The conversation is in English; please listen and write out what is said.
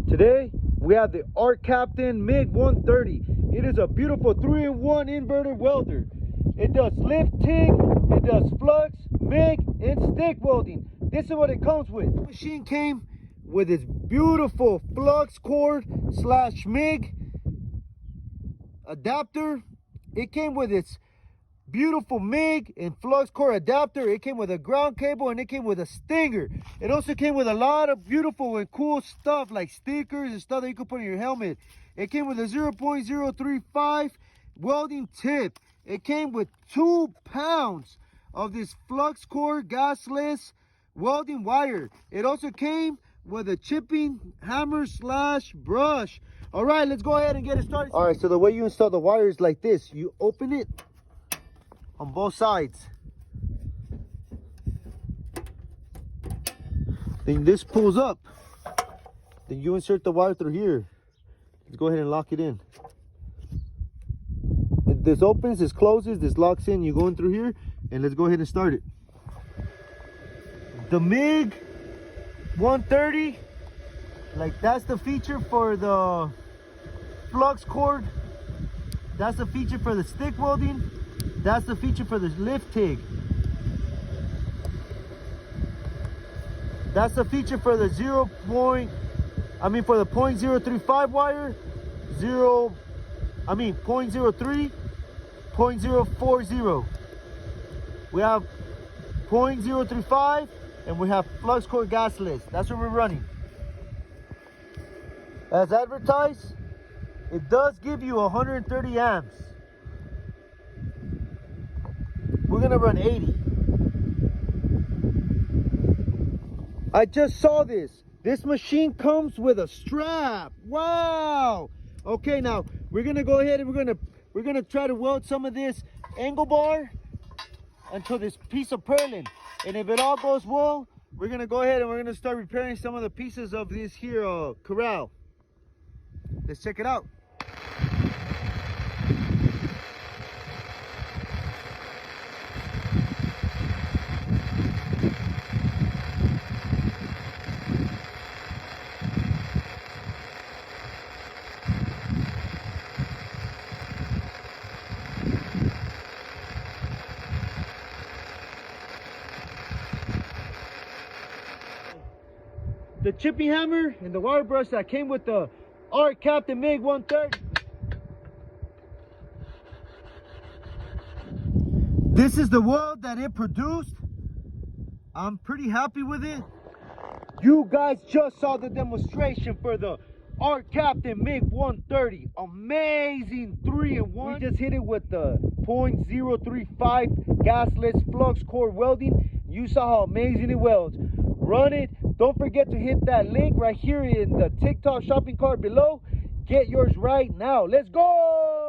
Today we have the Arccaptain MiG 130. It is a beautiful 3-in-1 inverter welder. It does lift TIG, it does flux, MIG, and stick welding. This is what it comes with. The machine came with its beautiful flux cord / MIG adapter. It came with its beautiful MIG and flux core adapter. It came with a ground cable, and it came with a stinger. It also came with a lot of beautiful and cool stuff like stickers and stuff that you could put in your helmet. It came with a 0.035 welding tip. It came with 2 pounds of this flux core gasless welding wire. It also came with a chipping hammer / brush. All right, let's go ahead and get it started. All right, so the way you install the wire is like this. You open it on both sides. Then this pulls up. Then you insert the wire through here. Let's go ahead and lock it in. This opens, this closes, this locks in. You go in through here, and let's go ahead and start it. The MiG 130, like that's the feature for the flux cord. That's the feature for the stick welding. That's the feature for the lift TIG. That's the feature for the 0.035 wire. 0.03, 0.040. We have 0.035 and we have flux core gasless. That's what we're running. As advertised, it does give you 130 amps. We're gonna run 80. I just saw this. This machine comes with a strap. Wow. Okay, now we're gonna go ahead and we're gonna try to weld some of this angle bar onto this piece of purlin. And if it all goes well, we're gonna go ahead and we're gonna start repairing some of the pieces of this here corral. Let's check it out. The chipping hammer and the wire brush that came with the Arccaptain MiG 130. This is the weld that it produced. I'm pretty happy with it. You guys just saw the demonstration for the Arccaptain MiG 130. Amazing 3-in-1. We just hit it with the 0.035 gasless flux core welding. You saw how amazing it welds. Run it. Don't forget to hit that link right here in the TikTok shopping cart below. Get yours right now. Let's go!